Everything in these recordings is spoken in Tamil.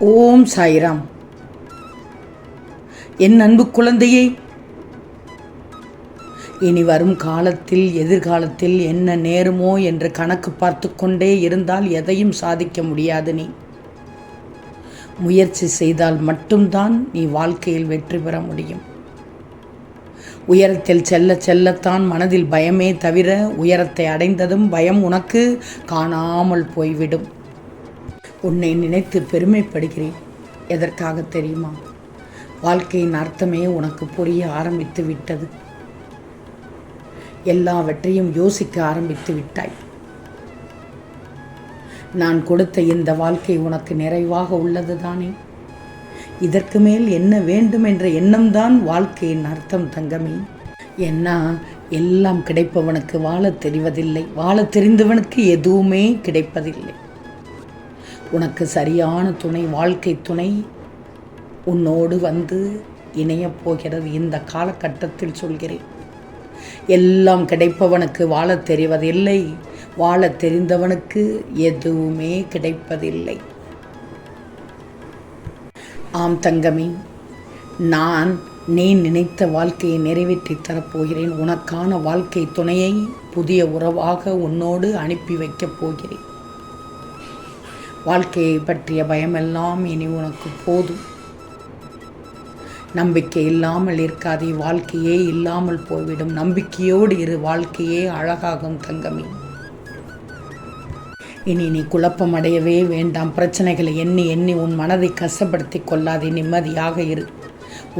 ஓம் சாய்ராம். என் அன்பு குழந்தையே, இனி வரும் காலத்தில் எதிர்காலத்தில் என்ன நேருமோ என்று கணக்கு பார்த்து கொண்டே இருந்தால் எதையும் சாதிக்க முடியாது. நீ முயற்சி செய்தால் மட்டும்தான் நீ வாழ்க்கையில் வெற்றி பெற முடியும். உயரத்தில் செல்ல செல்லத்தான் மனதில் பயமே தவிர உயரத்தை அடைந்ததும் பயம் உனக்கு காணாமல் போய்விடும். உன்னை நினைத்து பெருமைப்படுகிறேன். எதற்காக தெரியுமா? வாழ்க்கையின் அர்த்தமே உனக்கு புரிய ஆரம்பித்து விட்டது. எல்லாவற்றையும் யோசிக்க ஆரம்பித்து விட்டாய். நான் கொடுத்த இந்த வாழ்க்கை உனக்கு நிறைவாக உள்ளது தானே? இதற்கு மேல் என்ன வேண்டும் என்ற எண்ணம்தான் வாழ்க்கையின் அர்த்தம் தங்கமே. ஏன்னா எல்லாம் கிடைப்பவனுக்கு வாழத் தெரிவதில்லை, வாழத் தெரிந்தவனுக்கு எதுவுமே கிடைப்பதில்லை. உனக்கு சரியான துணை, வாழ்க்கை துணை உன்னோடு வந்து இணையப் போகிறது. இந்த காலகட்டத்தில் சொல்கிறேன், எல்லாம் கிடைப்பவனுக்கு வாழத் தெரிவதில்லை, வாழத் தெரிந்தவனுக்கு எதுவுமே கிடைப்பதில்லை. ஆம் தங்கமே, நான் நீ நினைத்த வாழ்க்கையை நிறைவேற்றி தரப்போகிறேன். உனக்கான வாழ்க்கை துணையை புதிய உறவாக உன்னோடு அனுப்பி வைக்கப் போகிறேன். வாழ்க்கையை பற்றிய பயமெல்லாம் இனி உனக்கு போதும். நம்பிக்கை இல்லாமல் இருக்காதே, வாழ்க்கையே இல்லாமல் போய்விடும். நம்பிக்கையோடு இரு, வாழ்க்கையே அழகாகும் தங்கமே. இனி நீ குழப்பம் அடையவே வேண்டாம். பிரச்சனைகளை எண்ணி எண்ணி உன் மனதை கஷ்டப்படுத்தி கொள்ளாதே. நிம்மதியாக இரு.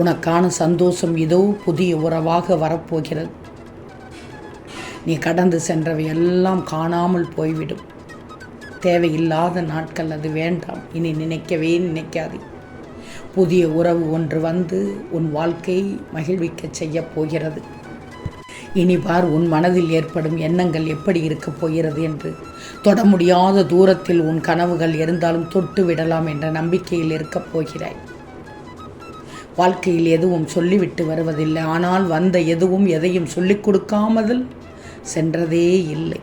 உனக்கான சந்தோஷம் இதோ புதிய உறவாக வரப்போகிறது. நீ கடந்து சென்றவை எல்லாம் காணாமல் போய்விடும். தேவையில்லாத நாட்கள் அது வேண்டாம். இனி நினைக்கவே நினைக்காதே. புதிய உறவு ஒன்று வந்து உன் வாழ்க்கையை மகிழ்விக்க செய்ய போகிறது. இனி பார், உன் மனதில் ஏற்படும் எண்ணங்கள் எப்படி இருக்கப் போகிறது என்று. தொட முடியாத தூரத்தில் உன் கனவுகள் இருந்தாலும் தொட்டு விடலாம் என்ற நம்பிக்கையில் இருக்கப் போகிறாய். வாழ்க்கையில் எதுவும் சொல்லிவிட்டு வருவதில்லை. ஆனால் வந்த எதுவும் எதையும் சொல்லிக் கொடுக்காமல் சென்றதே இல்லை.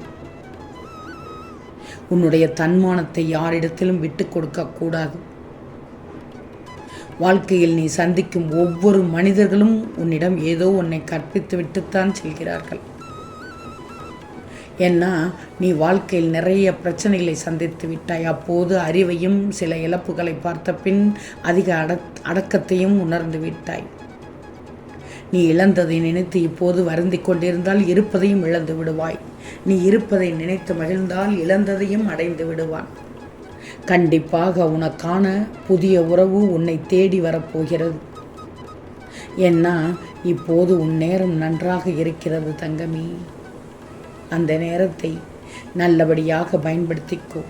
உன்னுடைய தன்மானத்தை யாரிடத்திலும் விட்டு கொடுக்கக்கூடாது. வாழ்க்கையில் நீ சந்திக்கும் ஒவ்வொரு மனிதர்களும் உன்னிடம் ஏதோ உன்னை கற்பித்து விட்டுத்தான் செல்கிறார்கள். ஏன்னா நீ வாழ்க்கையில் நிறைய பிரச்சனைகளை சந்தித்து விட்டாய். அப்போது அறிவையும் சில இழப்புகளை பார்த்த பின் அதிக அடக்கத்தையும் உணர்ந்து விட்டாய். நீ இழந்ததை நினைத்து இப்போது வருந்தி கொண்டிருந்தால் இருப்பதையும் இழந்து விடுவாய். நீ இருப்பதை நினைத்து மகிழ்ந்தால் இழந்ததையும் அடைந்து விடுவான். கண்டிப்பாக உனக்கான புதிய உறவு உன்னை தேடி வரப்போகிறது. ஏன்னா இப்போது உன் நேரம் நன்றாக இருக்கிறது தங்கமே. அந்த நேரத்தை நல்லபடியாக பயன்படுத்திக்கோ.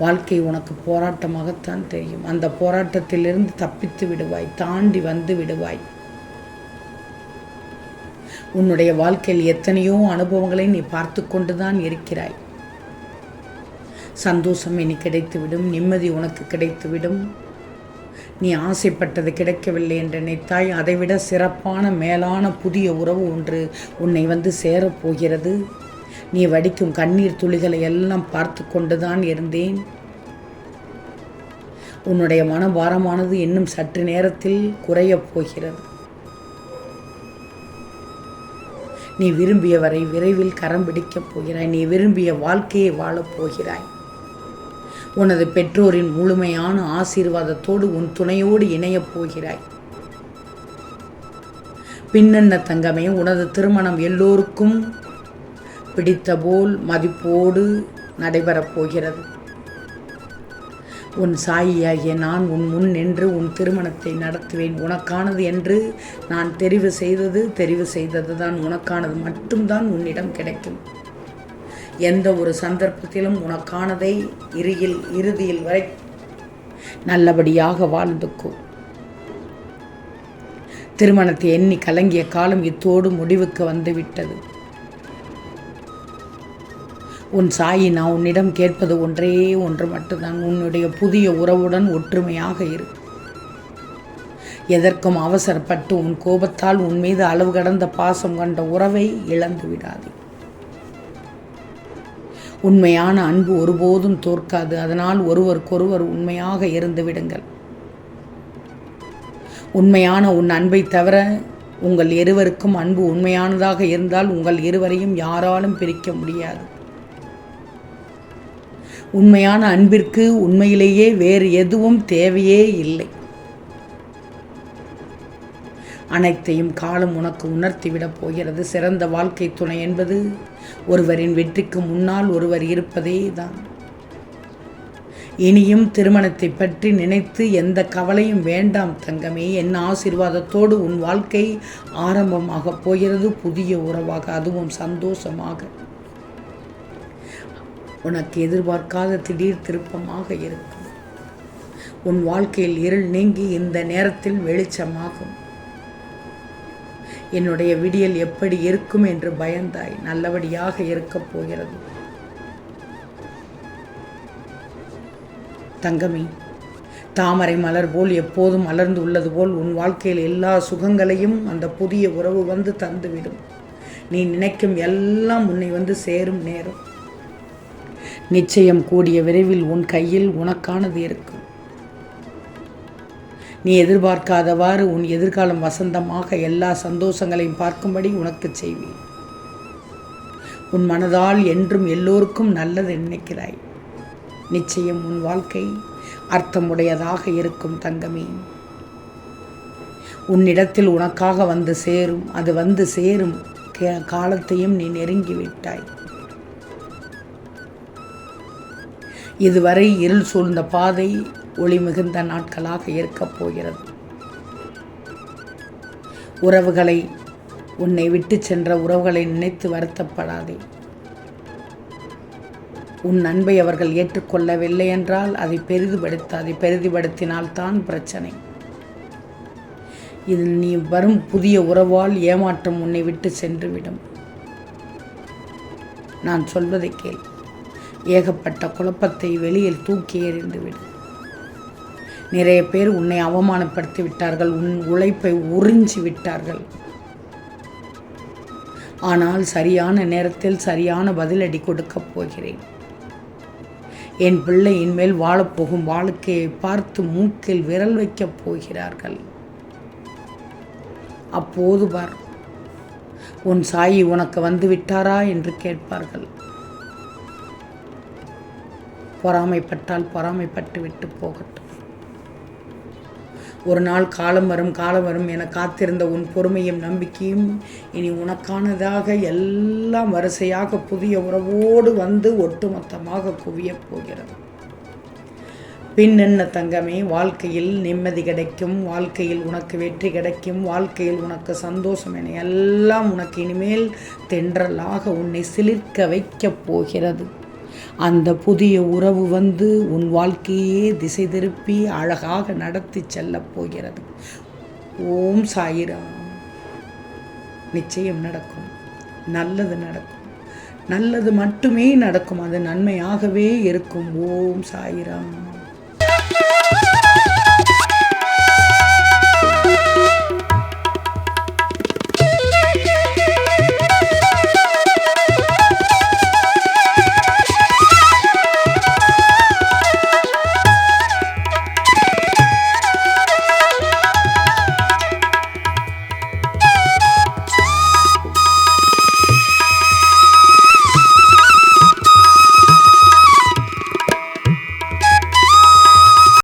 வாழ்க்கை உனக்கு போராட்டமாகத்தான் தெரியும். அந்த போராட்டத்திலிருந்து தப்பித்து விடுவாய், தாண்டி வந்து விடுவாய். உன்னுடைய வாழ்க்கையில் எத்தனையோ அனுபவங்களை நீ பார்த்து கொண்டுதான் இருக்கிறாய். சந்தோஷம் இனி கிடைத்துவிடும், நிம்மதி உனக்கு கிடைத்துவிடும். நீ ஆசைப்பட்டது கிடைக்கவில்லை என்று நினைத்தாய். அதைவிட சிறப்பான மேலான புதிய உறவு ஒன்று உன்னை வந்து சேரப்போகிறது. நீ வடிக்கும் கண்ணீர் துளிகளை எல்லாம் பார்த்து கொண்டுதான் இருந்தேன். உன்னுடைய மனபாரமானது இன்னும் சற்று நேரத்தில் குறையப் போகிறது. நீ விரும்பியவரை விரைவில் கரம் பிடிக்கப் போகிறாய். நீ விரும்பிய வாழ்க்கையை வாழப் போகிறாய். உனது பெற்றோரின் முழுமையான ஆசீர்வாதத்தோடு உன் துணையோடு இணையப் போகிறாய். பின்னென்ன தங்கமே, உனது திருமணம் எல்லோருக்கும் பிடித்த போல் மதிப்போடு நடைபெறப் போகிறது. உன் சாயியாகிய நான் உன் முன் நின்று உன் திருமணத்தை நடத்துவேன். உனக்கானது என்று நான் தெரிவு செய்தது தான் உனக்கானது மட்டும்தான் உன்னிடம் கிடைக்கும். எந்த ஒரு சந்தர்ப்பத்திலும் உனக்கானதை இறுதியில் வரை நல்லபடியாக வாழ்ந்துக்கோ. திருமணத்தை எண்ணி கலங்கிய காலம் இத்தோடு முடிவுக்கு வந்துவிட்டது. உன் சாயி நான் உன்னிடம் கேட்பது ஒன்றே ஒன்று மட்டும்தான். உன்னுடைய புதிய உறவுடன் ஒற்றுமையாக இரு. எதற்கும் அவசரப்பட்டு உன் கோபத்தால் உன் மீது அளவு கடந்த பாசம் கொண்ட உறவை இழந்து விடாதே. உண்மையான அன்பு ஒருபோதும் தோற்காது. அதனால் ஒருவருக்கொருவர் உண்மையாக இருந்து விடுங்கள். உண்மையான உன் அன்பை தவிர உங்கள் இருவருக்கும் அன்பு உண்மையானதாக இருந்தால் உங்கள் இருவரையும் யாராலும் பிரிக்க முடியாது. உண்மையான அன்பிற்கு உண்மையிலேயே வேறு எதுவும் தேவையே இல்லை. அனைத்தையும் காலம் உனக்கு உணர்த்திவிடப் போகிறது. சிறந்த வாழ்க்கை துணை என்பது ஒருவரின் வெற்றிக்கு முன்னால் ஒருவர் இருப்பதே தான். இனியும் திருமணத்தை பற்றி நினைத்து எந்த கவலையும் வேண்டாம் தங்கமே. என் ஆசீர்வாதத்தோடு உன் வாழ்க்கை ஆரம்பமாக போகிறது. புதிய உறவாக, அதுவும் சந்தோஷமாக. உனக்கு எதிர்பார்க்காத திடீர் திருப்பமாக இருக்கும். உன் வாழ்க்கையில் இருள் நீங்கி இந்த நேரத்தில் வெளிச்சமாகும். என்னுடைய விடியல் எப்படி இருக்கும் என்று பயந்தாய். நல்லபடியாக இருக்கப் போகிறது தங்கமே. தாமரை மலர் போல் எப்போதும் மலர்ந்து உள்ளது போல் உன் வாழ்க்கையில் எல்லா சுகங்களையும் அந்த புதிய உறவு வந்து தந்துவிடும். நீ நினைக்கும் எல்லாம் உன்னை வந்து சேரும் நேரம் நிச்சயம் கூடிய விரைவில் உன் கையில் உனக்கானது இருக்கும். நீ எதிர்பார்க்காதவாறு உன் எதிர்காலம் வசந்தமாக எல்லா சந்தோஷங்களையும் பார்க்கும்படி உனக்கு செய்வேன். உன் மனதால் என்றும் எல்லோருக்கும் நல்லது நினைக்கிறாய். நிச்சயம் உன் வாழ்க்கை அர்த்தமுடையதாக இருக்கும் தங்கமே. உன்னிடத்தில் உனக்காக வந்து சேரும். அது வந்து சேரும் காலத்தையும் நீ நெருங்கிவிட்டாய். இதுவரை இருள் சூழ்ந்த பாதை ஒளி மிகுந்த நாட்களாக இருக்கப் போகிறது. உறவுகளை, உன்னை விட்டு சென்ற உறவுகளை நினைத்து வருத்தப்படாதே. உன் அன்பை அவர்கள் ஏற்றுக்கொள்ளவில்லை என்றால் அதை பெரிதுபடுத்தாதே. பெரிதுபடுத்தினால்தான் பிரச்சனை. இதில் நீ வரும் புதிய உறவால் ஏமாற்றம் உன்னை விட்டு சென்றுவிடும். நான் சொல்வதை கேள். ஏகப்பட்ட குழப்பத்தை வெளியில் தூக்கி எறிந்துவிடும். நிறைய பேர் உன்னை அவமானப்படுத்தி விட்டார்கள். உன் உழைப்பை உறிஞ்சி விட்டார்கள். ஆனால் சரியான நேரத்தில் சரியான பதிலடி கொடுக்கப் போகிறேன். என் பிள்ளையின் மேல் வாழப்போகும் வாழ்க்கையை பார்த்து மூக்கில் விரல் வைக்கப் போகிறார்கள். அப்போது பார், உன் சாயி உனக்கு வந்து விட்டாரா என்று கேட்பார்கள். பொறாமைப்பட்டால் பொறாமைப்பட்டு விட்டு போகட்டும். ஒரு நாள் காலம் வரும் என காத்திருந்த உன் பொறுமையும் நம்பிக்கையும் இனி உனக்கானதாக எல்லாம் வரிசையாக புதிய உறவோடு வந்து ஒட்டுமொத்தமாக குவியப் போகிறது. பின் என்ன தங்கமே, வாழ்க்கையில் நிம்மதி கிடைக்கும், வாழ்க்கையில் உனக்கு வெற்றி கிடைக்கும், வாழ்க்கையில் உனக்கு சந்தோஷம் என எல்லாம் உனக்கு இனிமேல் தென்றலாக உன்னை சிலிர்க்க வைக்கப் போகிறது. அந்த புதிய உறவு வந்து உன் வாழ்க்கையே திசை திருப்பி அழகாக நடத்தி செல்லப் போகிறது. ஓம் சாயிராம். நிச்சயம் நடக்கும். நல்லது நடக்கும். நல்லது மட்டுமே நடக்கும். அது நன்மையாகவே இருக்கும். ஓம் சாயிராம்.